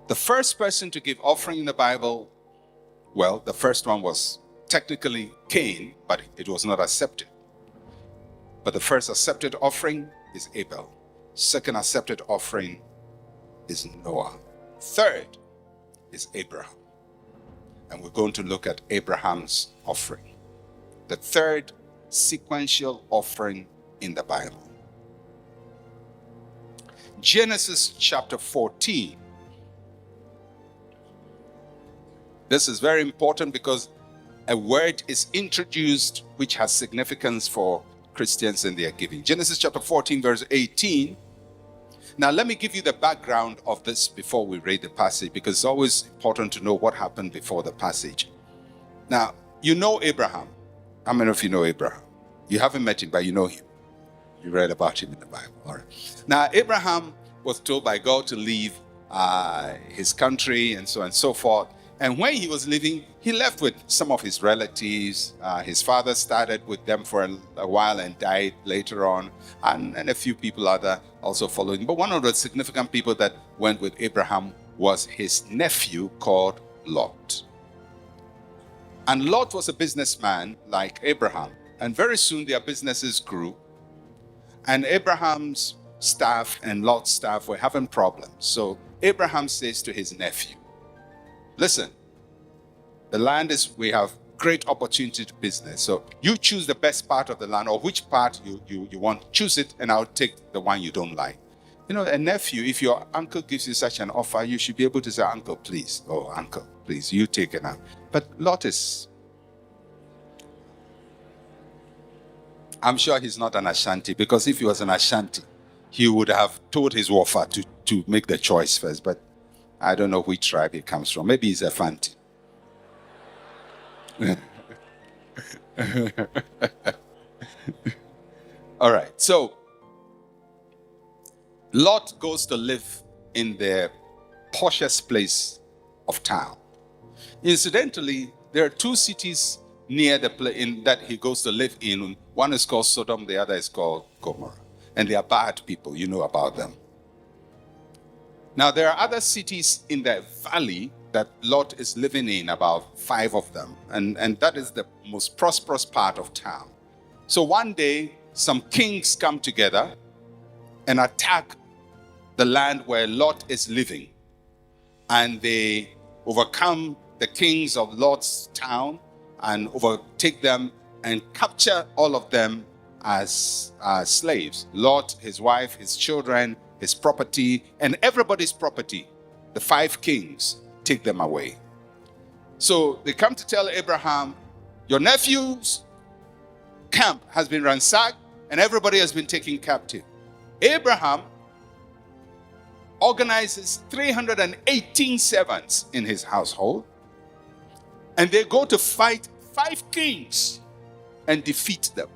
The first person to give offering in the Bible, well, the first one was technically Cain, but it was not accepted. But the first accepted offering is Abel. Second accepted offering is Noah. Third is Abraham. And we're going to look at Abraham's offering. The third sequential offering in the Bible. Genesis chapter 14. This is very important because a word is introduced which has significance for Christians in their giving. Genesis chapter 14 verse 18. Now let me give you the background of this before we read the passage, because it's always important to know what happened before the passage. Now, you know Abraham. How many of you know Abraham? You haven't met him, but you know him. You read about him in the Bible. All right. Now, Abraham was told by God to leave his country and so on and so forth. And when he was leaving, he left with some of his relatives. His father started with them for a while and died later on, and a few people other also following. But one of the significant people that went with Abraham was his nephew called Lot. And Lot was a businessman like Abraham. And very soon their businesses grew. And Abraham's staff and Lot's staff were having problems. So Abraham says to his nephew, listen, the land we have great opportunity to business. So you choose the best part of the land, or which part you want, choose it, and I'll take the one you don't like. You know, a nephew, if your uncle gives you such an offer, you should be able to say, uncle, please. Oh, uncle, please, you take it now. But Lot is, I'm sure he's not an Ashanti, because if he was an Ashanti, he would have told his wafa to make the choice first. But I don't know which tribe he comes from. Maybe he's a Fanti. All right. So Lot goes to live in the poshest place of town. Incidentally, there are two cities near the place that he goes to live in. One is called Sodom, the other is called Gomorrah. And they are bad people. You know about them. Now, there are other cities in the valley that Lot is living in, about 5 of them. And that is the most prosperous part of town. So one day, some kings come together and attack the land where Lot is living. And they overcome the kings of Lot's town and overtake them and capture all of them as slaves. Lot, his wife, his children, his property, and everybody's property. The 5 kings take them away. So they come to tell Abraham, your nephew's camp has been ransacked and everybody has been taken captive. Abraham organizes 318 servants in his household, and they go to fight 5 kings and defeat them.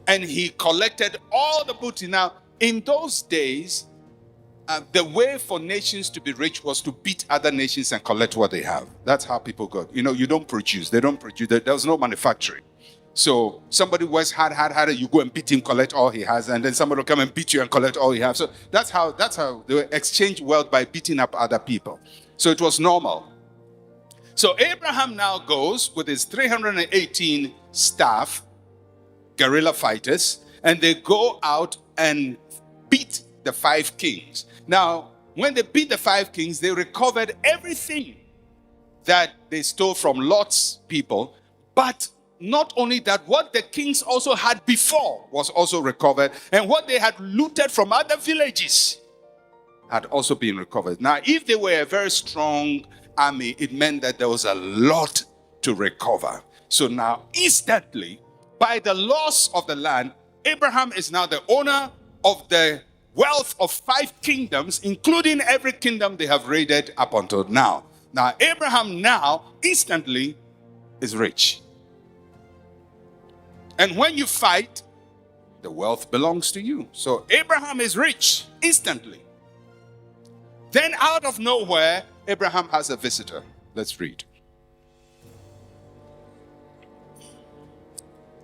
And he collected all the booty. Now, in those days, the way for nations to be rich was to beat other nations and collect what they have. That's how people got. You know, you don't produce. They don't produce. There was no manufacturing. So somebody works hard, you go and beat him, collect all he has, and then somebody will come and beat you and collect all he has. So that's how they exchange wealth, by beating up other people. So it was normal. So Abraham now goes with his 318 staff, guerrilla fighters, and they go out and beat the 5 kings. Now, when they beat the 5 kings, they recovered everything that they stole from Lot's people. But not only that, what the kings also had before was also recovered. And what they had looted from other villages had also been recovered. Now, if they were a very strong army, it meant that there was a lot to recover. So now, instantly, by the loss of the land, Abraham is now the owner of the wealth of 5 kingdoms, including every kingdom they have raided up until now. Now, Abraham now instantly is rich. And when you fight, the wealth belongs to you. So Abraham is rich instantly. Then out of nowhere, Abraham has a visitor. Let's read.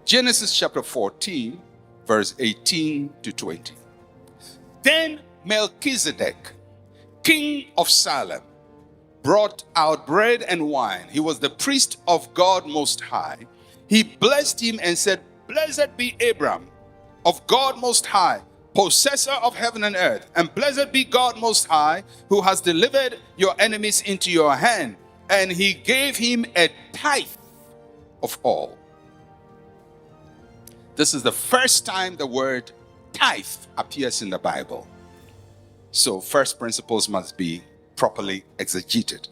Genesis chapter 14, verse 18 to 20. Then Melchizedek king of Salem, brought out bread and wine. He was the priest of God Most High. He blessed him and said, "Blessed be Abram of God Most High, possessor of heaven and earth, and blessed be God Most High, who has delivered your enemies into your hand." And he gave him a tithe of all. This is the first time the word tithe appears in the Bible. So first principles must be properly exegeted.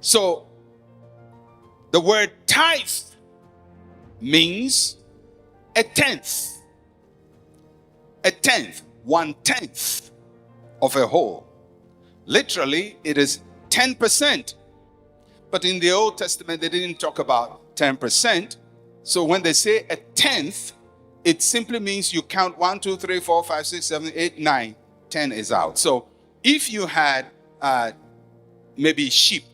So the word tithe means a tenth. A tenth, 1/10 of a whole. Literally, it is 10%. But in the Old Testament, they didn't talk about 10%. So when they say a tenth, it simply means you count 1, 2, 3, 4, 5, 6, 7, 8, 9, 10 is out. So if you had maybe sheep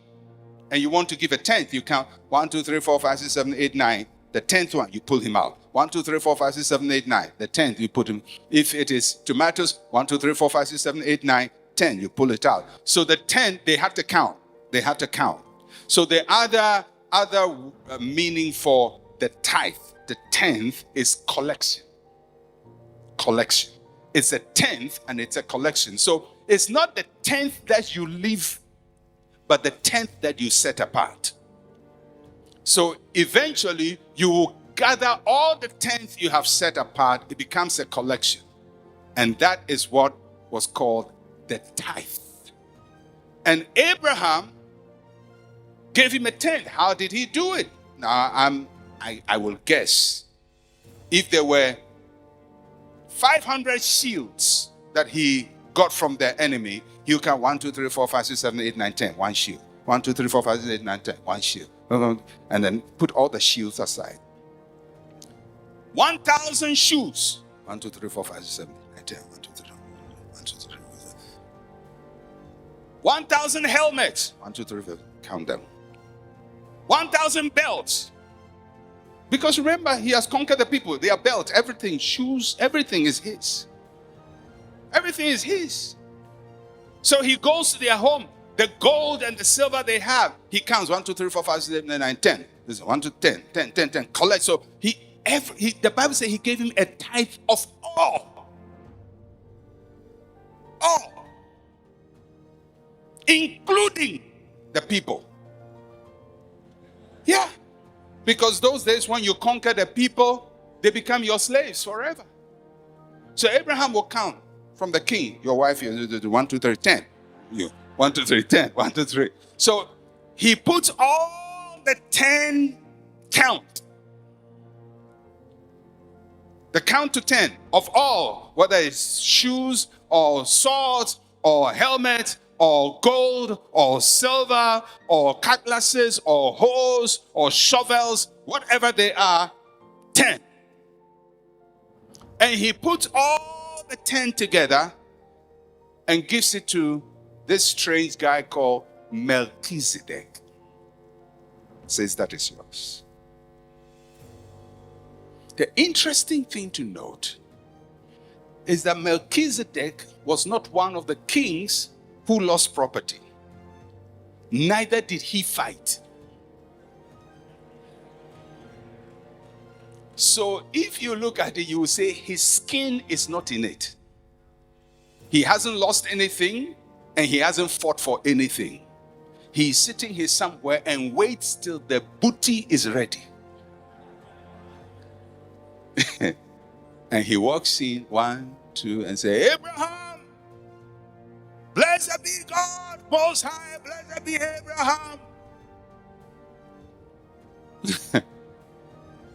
and you want to give a tenth, you count 1, 2, 3, 4, 5, 6, 7, 8, 9. The 10th one, you pull him out. 1, 2, 3, 4, 5, 6, 7, 8, 9. The 10th, you put him. If it is tomatoes, 1, 2, 3, 4, 5, 6, 7, 8, 9, 10, you pull it out. So the 10, they had to count. They had to count. So the other meaning for the tithe, the 10th, is collection. Collection. It's a 10th and it's a collection. So it's not the 10th that you leave, but the 10th that you set apart. So eventually you will gather all the 10th you have set apart. It becomes a collection. And that is what was called the tithe. And Abraham gave him a 10th. How did he do it? Now I will guess. If there were 500 shields that he got from the enemy, you count 1, 2, 3, 4, 5, 6, 7, 8, 9, 10. One shield. 1, 2, 3, 4, 5, 6, 8, 9, 10. One shield. And then put all the shields aside. 1,000 shoes. 1, 2, 3, 4, 5, 6, 7, 8, 9, 10. 1, 2, 3, 1, 2, 3, 1,000 helmets. 1, 2, 3, 4. Count them. 1,000 belts. Because remember, he has conquered the people. Their belts, everything, shoes, everything is his. Everything is his. So he goes to their home. The gold and the silver they have, he counts 1, 2, 3, 4, 5, 6, 7, 8, 9, 10. This is 1 to 10, 10, 10, 10. Collect. So the Bible says he gave him a tithe of all. All. Including the people. Yeah. Because those days when you conquer the people, they become your slaves forever. So Abraham will count from the king, your wife, 1, 2, 3, 10. You. 1, 2, 3, 10. 1, 2, 3. So he puts all the 10 count. The count to 10 of all, whether it's shoes or swords or helmets or gold or silver or cutlasses or hoes or shovels, whatever they are, 10. And he puts all the 10 together and gives it to this strange guy called Melchizedek. Says that is yours. The interesting thing to note is that Melchizedek was not one of the kings who lost property. Neither did he fight. So if you look at it, you will say his skin is not in it. He hasn't lost anything and he hasn't fought for anything. He's sitting here somewhere and waits till the booty is ready. And he walks in 1, 2 and say, Abraham, blessed be God Most High, blessed be Abraham.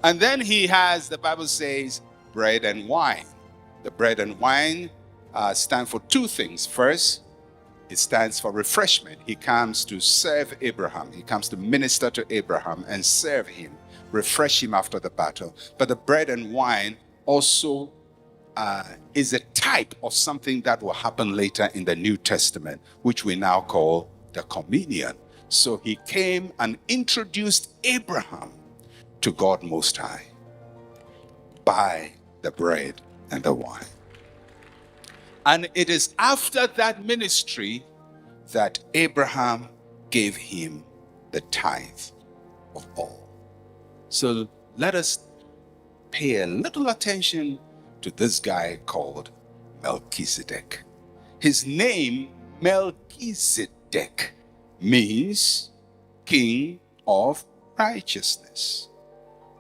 And then he has, the Bible says, bread and wine. The bread and wine stand for two things. First, it stands for refreshment. He comes to serve Abraham. He comes to minister to Abraham and serve him, refresh him after the battle. But the bread and wine also is a type of something that will happen later in the New Testament, which we now call the communion. So he came and introduced Abraham to God Most High by the bread and the wine. And it is after that ministry that Abraham gave him the tithe of all. So let us pay a little attention to this guy called Melchizedek. His name, Melchizedek, means king of righteousness.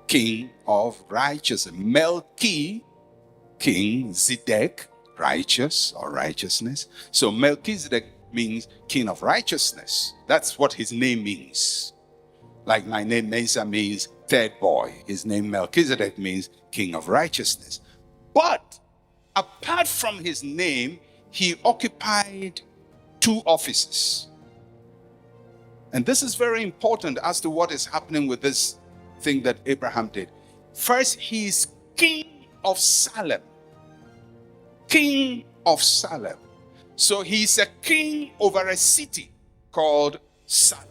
King of righteousness. Melchi, king, Zedek, righteous or righteousness. So Melchizedek means king of righteousness. That's what his name means. Like my name Mensa means third boy. His name Melchizedek means king of righteousness. But apart from his name, he occupied two offices. And this is very important as to what is happening with this thing that Abraham did. First, he is king of Salem. King of Salem. So he's a king over a city called Salem.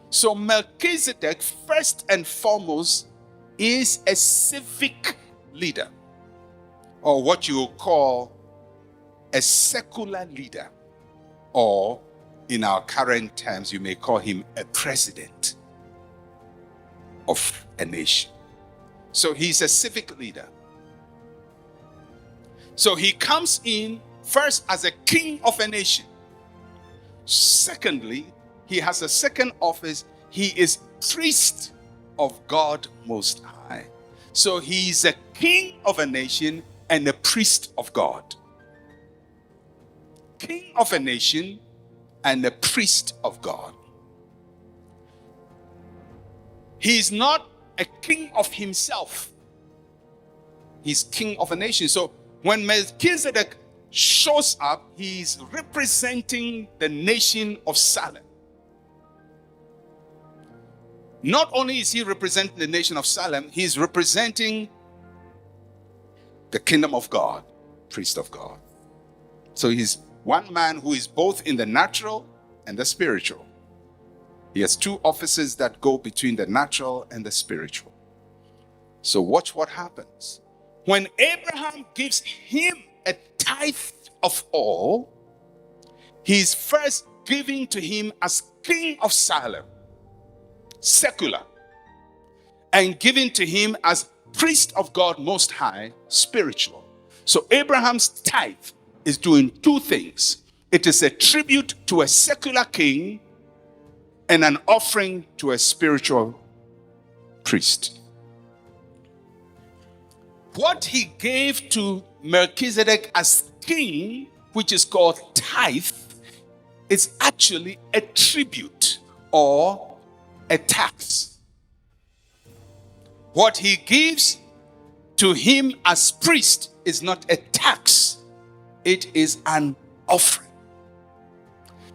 So Melchizedek, first and foremost, is a civic leader, or what you call a secular leader, or in our current terms, you may call him a president of a nation. So he's a civic leader. So he comes in first as a king of a nation. Secondly, he has a second office. He is priest of God Most High. So he is a king of a nation and a priest of God. King of a nation and a priest of God. He is not a king of himself. He's king of a nation. So when Melchizedek shows up, he's representing the nation of Salem. Not only is he representing the nation of Salem, he's representing the kingdom of God, priest of God. So he's one man who is both in the natural and the spiritual. He has two offices that go between the natural and the spiritual. So watch what happens. When Abraham gives him a tithe of all, he's first giving to him as king of Salem, secular, and giving to him as priest of God Most High, spiritual. So Abraham's tithe is doing two things. It is a tribute to a secular king and an offering to a spiritual priest. What he gave to Melchizedek as king, which is called tithe, is actually a tribute or a tax. What he gives to him as priest is not a tax, it is an offering.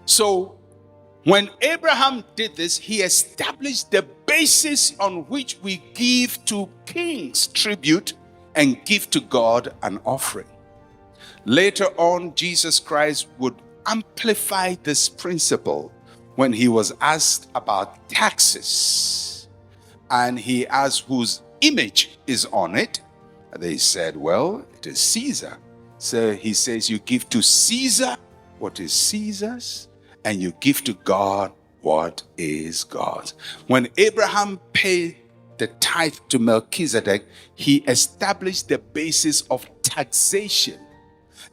So when Abraham did this, he established the basis on which we give to kings tribute and give to God an offering. Later on, Jesus Christ would amplify this principle when he was asked about taxes. And he asked whose image is on it. They said, well, it is Caesar. So he says, you give to Caesar what is Caesar's, and you give to God what is God's. When Abraham paid the tithe to Melchizedek, he established the basis of taxation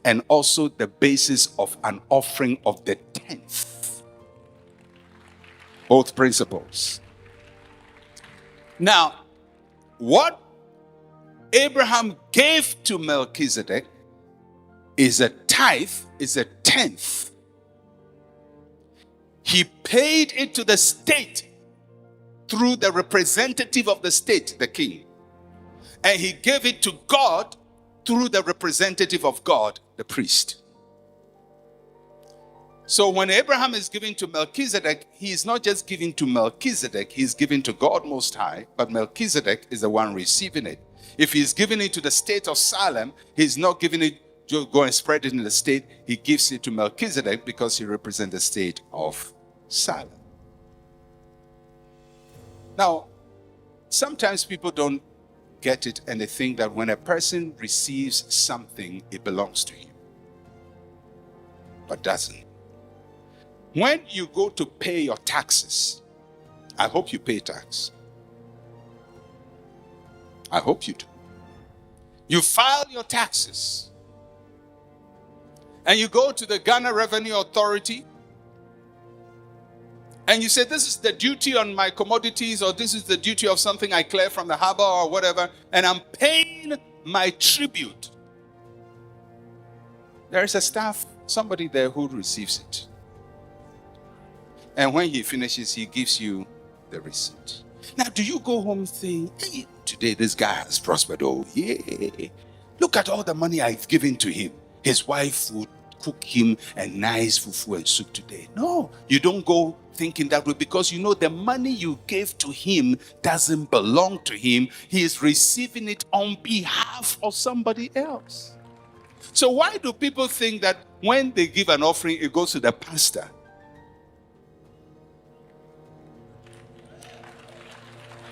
and also the basis of an offering of the tenth. Both principles. Now, what Abraham gave to Melchizedek is a tithe, is a tenth. He paid it to the state through the representative of the state, the king. And he gave it to God through the representative of God, the priest. So when Abraham is giving to Melchizedek, he is not just giving to Melchizedek, he's giving to God Most High, but Melchizedek is the one receiving it. If he's giving it to the state of Salem, he's not giving it to go and spread it in the state. He gives it to Melchizedek because he represents the state of Salem. Now, sometimes people don't get it and they think that when a person receives something, it belongs to him, but doesn't. When you go to pay your taxes, I hope you pay tax. I hope you do. You file your taxes and you go to the Ghana Revenue Authority and you say, this is the duty on my commodities, or this is the duty of something I clear from the harbor or whatever, and I'm paying my tribute. There is a staff, somebody there who receives it. And when he finishes, he gives you the receipt. Now, do you go home saying, hey, today this guy has prospered? Oh, yeah. Look at all the money I've given to him. His wife would cook him a nice fufu and soup today. No, you don't go thinking that way, because you know the money you gave to him doesn't belong to him. He is receiving it on behalf of somebody else. So why do people think that when they give an offering, it goes to the pastor?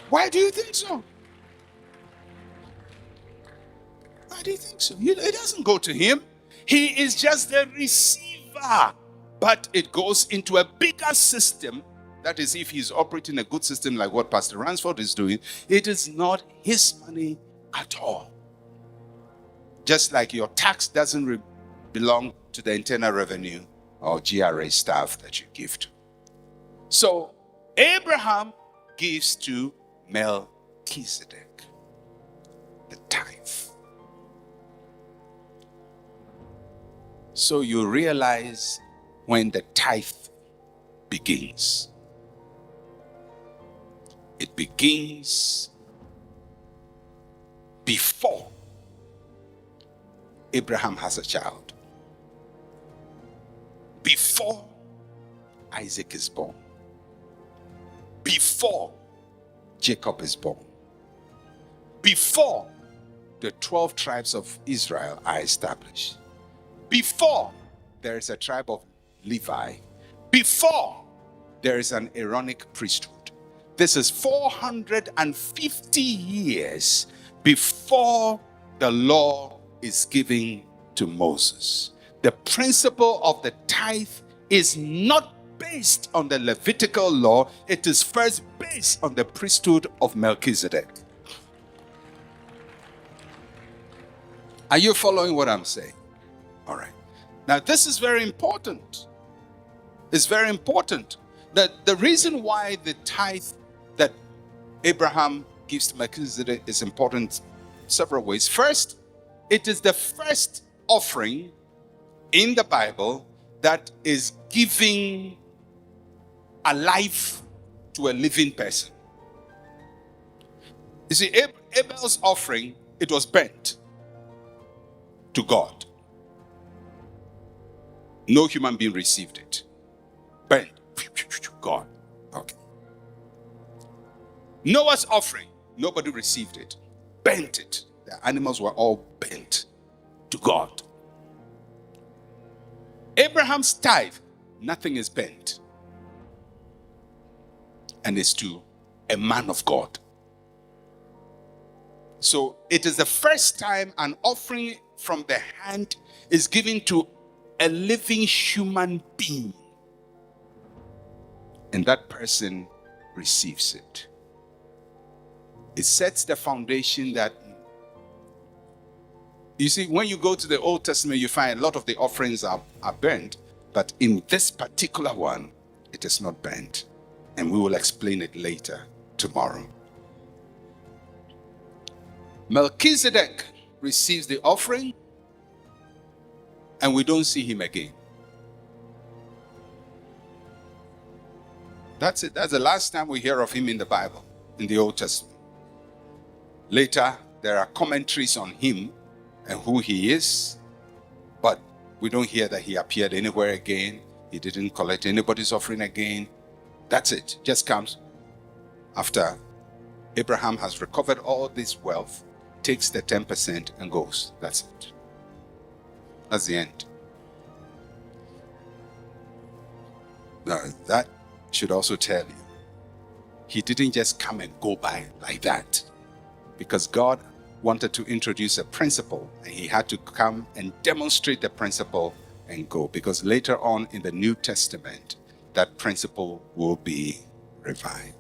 Why do you think so? Why do you think so? It doesn't go to him. He is just the receiver. But it goes into a bigger system. That is, if he's operating a good system like what Pastor Ransford is doing, it is not his money at all. Just like your tax doesn't belong to the Internal Revenue or GRA staff that you give to. So Abraham gives to Melchizedek the tithe. So you realize when the tithe begins, it begins before Abraham has a child, before Isaac is born, before Jacob is born, before the 12 tribes of Israel are established, before there is a tribe of Levi, before there is an Aaronic priesthood. This is 450 years before the law is given to Moses. The principle of the tithe is not based on the Levitical law. It is first based on the priesthood of Melchizedek. Are you following what I'm saying? All right. Now, this is very important. It's very important that the reason why the tithe that Abraham gives to Melchizedek is important several ways. First, it is the first offering in the Bible that is giving a life to a living person. You see, Abel's offering, it was burnt to God. No human being received it. Burnt. God. Okay. Noah's offering, nobody received it. Burnt it. The animals were all burnt to God. Abraham's tithe, nothing is burnt. And it's to a man of God. So it is the first time an offering from the hand is given to a living human being. And that person receives it. It sets the foundation that, you see, when you go to the Old Testament, you find a lot of the offerings are burnt. But in this particular one, it is not burnt. And we will explain it later tomorrow. Melchizedek receives the offering, and we don't see him again. That's it. That's the last time we hear of him in the Bible, in the Old Testament. Later, there are commentaries on him and who he is, but we don't hear that he appeared anywhere again. He didn't collect anybody's offering again. That's it. Just comes after Abraham has recovered all this wealth, takes the 10% and goes. That's it. That's the end. Now, that should also tell you, he didn't just come and go by like that. because God wanted to introduce a principle, and he had to come and demonstrate the principle and go, because later on in the New Testament, that principle will be revived.